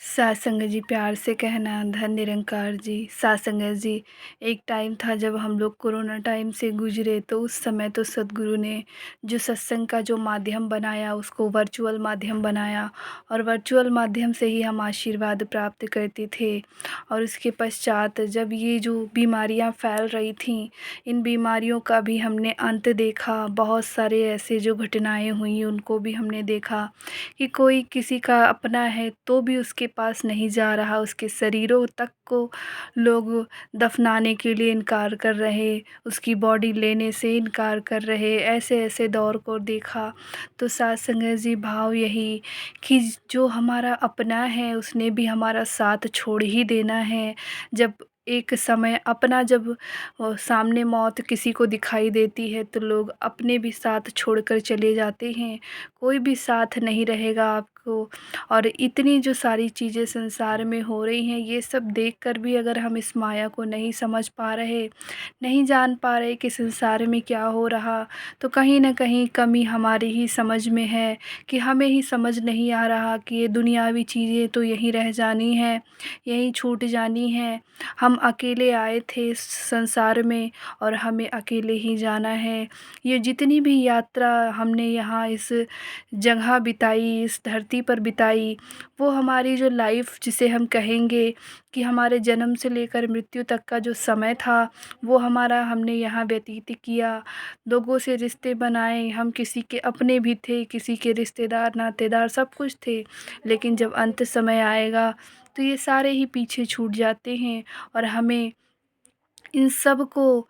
सत्संग जी, प्यार से कहना धन निरंकार जी। सत्संग जी, एक टाइम था जब हम लोग कोरोना टाइम से गुजरे, तो उस समय तो सदगुरु ने जो सत्संग का जो माध्यम बनाया उसको वर्चुअल माध्यम बनाया, और वर्चुअल माध्यम से ही हम आशीर्वाद प्राप्त करते थे। और उसके पश्चात जब ये जो बीमारियां फैल रही थीं, इन बीमारियों का भी हमने अंत देखा। बहुत सारे ऐसे जो घटनाएं हुई उनको भी हमने देखा कि कोई किसी का अपना है तो भी उसके पास नहीं जा रहा, उसके शरीरों तक को लोग दफनाने के लिए इनकार कर रहे, उसकी बॉडी लेने से इनकार कर रहे। ऐसे ऐसे दौर को देखा। तो साथ संगत जी, भाव यही कि जो हमारा अपना है उसने भी हमारा साथ छोड़ ही देना है। जब एक समय अपना जब सामने मौत किसी को दिखाई देती है तो लोग अपने भी साथ छोड़कर चले जाते हैं। कोई भी साथ नहीं रहेगा आपको। और इतनी जो सारी चीज़ें संसार में हो रही हैं, ये सब देखकर भी अगर हम इस माया को नहीं समझ पा रहे, नहीं जान पा रहे कि संसार में क्या हो रहा, तो कहीं न कहीं कमी हमारी ही समझ में है कि हमें ही समझ नहीं आ रहा कि ये दुनियावी चीज़ें तो यहीं रह जानी हैं, यहीं छूट जानी हैं। हम अकेले आए थे इस संसार में और हमें अकेले ही जाना है। ये जितनी भी यात्रा हमने यहाँ इस जगह बिताई, इस धरती पर बिताई, वो हमारी जो लाइफ जिसे हम कहेंगे कि हमारे जन्म से लेकर मृत्यु तक का जो समय था, वो हमारा हमने यहाँ व्यतीत किया। लोगों से रिश्ते बनाए, हम किसी के अपने भी थे, किसी के रिश्तेदार नातेदार सब कुछ थे। लेकिन जब अंत समय आएगा तो ये सारे ही पीछे छूट जाते हैं। और हमें इन सब को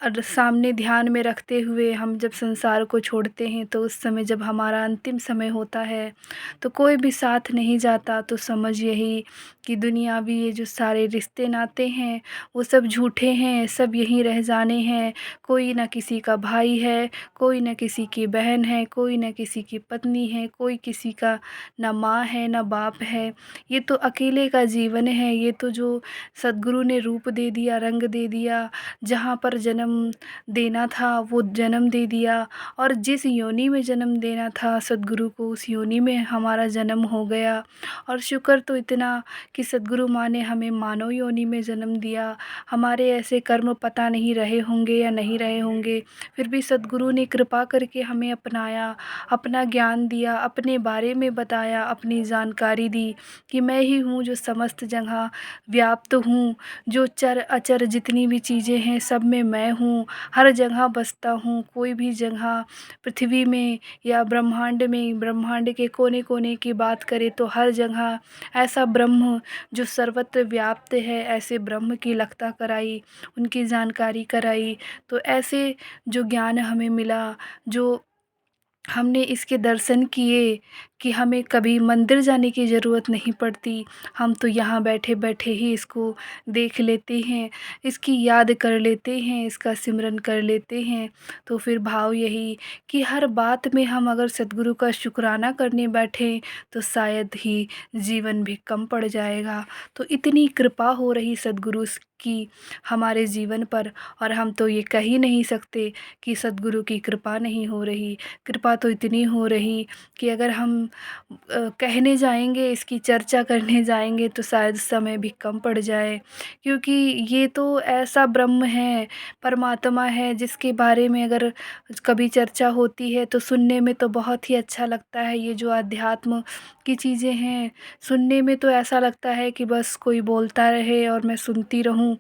सामने ध्यान में रखते हुए हम जब संसार को छोड़ते हैं, तो उस समय जब हमारा अंतिम समय होता है तो कोई भी साथ नहीं जाता। तो समझ यही कि दुनियावी ये जो सारे रिश्ते नाते हैं वो सब झूठे हैं, सब यहीं रह जाने हैं। कोई ना किसी का भाई है, कोई ना किसी की बहन है, कोई ना किसी की पत्नी है, कोई किसी का ना माँ है ना बाप है। ये तो अकेले का जीवन है। ये तो जो सद्गुरु ने रूप दे दिया, रंग दे दिया, जहाँ पर जन्म देना था वो जन्म दे दिया। और जिस योनि में जन्म देना था सद्गुरु को, उस योनि में हमारा जन्म हो गया। और शुक्र तो इतना कि सद्गुरु माँ ने हमें मानव योनि में जन्म दिया। हमारे ऐसे कर्म पता नहीं रहे होंगे या नहीं रहे होंगे, फिर भी सद्गुरु ने कृपा करके हमें अपनाया, अपना ज्ञान दिया, अपने बारे में बताया, अपनी जानकारी दी कि मैं ही हूँ जो समस्त जगह व्याप्त हूँ। जो चर अचर जितनी भी चीज़ें हैं सब में मैं हूँ, हर जगह बसता हूँ। कोई भी जगह पृथ्वी में या ब्रह्मांड में, ब्रह्मांड के कोने कोने की बात करें तो हर जगह ऐसा ब्रह्म जो सर्वत्र व्याप्त है, ऐसे ब्रह्म की लगता कराई, उनकी जानकारी कराई। तो ऐसे जो ज्ञान हमें मिला, जो हमने इसके दर्शन किए कि हमें कभी मंदिर जाने की ज़रूरत नहीं पड़ती। हम तो यहाँ बैठे बैठे ही इसको देख लेते हैं, इसकी याद कर लेते हैं, इसका सिमरन कर लेते हैं। तो फिर भाव यही कि हर बात में हम अगर सद्गुरु का शुक्राना करने बैठें तो शायद ही जीवन भी कम पड़ जाएगा। तो इतनी कृपा हो रही सद्गुरु की हमारे जीवन पर, और हम तो ये कह ही नहीं सकते कि सद्गुरु की कृपा नहीं हो रही। कृपा तो इतनी हो रही कि अगर हम कहने जाएंगे, इसकी चर्चा करने जाएंगे तो शायद समय भी कम पड़ जाए। क्योंकि ये तो ऐसा ब्रह्म है, परमात्मा है, जिसके बारे में अगर कभी चर्चा होती है तो सुनने में तो बहुत ही अच्छा लगता है। ये जो अध्यात्म की चीज़ें हैं, सुनने में तो ऐसा लगता है कि बस कोई बोलता रहे और मैं सुनती रहूं।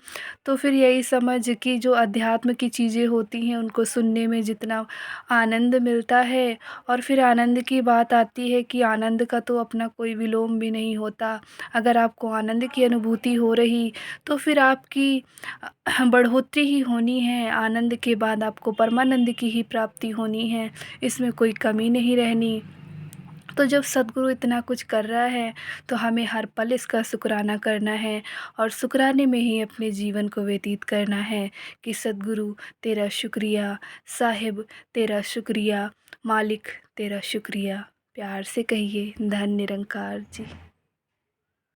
तो फिर यही समझ कि जो अध्यात्म की चीज़ें होती हैं उनको सुनने में जितना आनंद मिलता है, और फिर आनंद की बात आती है कि आनंद का तो अपना कोई विलोम भी नहीं होता। अगर आपको आनंद की अनुभूति हो रही तो फिर आपकी बढ़ोतरी ही होनी है। आनंद के बाद आपको परमानंद की ही प्राप्ति होनी है, इसमें कोई कमी नहीं रहनी। तो जब सद्गुरु इतना कुछ कर रहा है तो हमें हर पल इसका शुक्राना करना है, और शुक्राने में ही अपने जीवन को व्यतीत करना है कि सद्गुरु तेरा शुक्रिया, साहिब तेरा शुक्रिया, मालिक तेरा शुक्रिया। प्यार से कहिए धन निरंकार जी।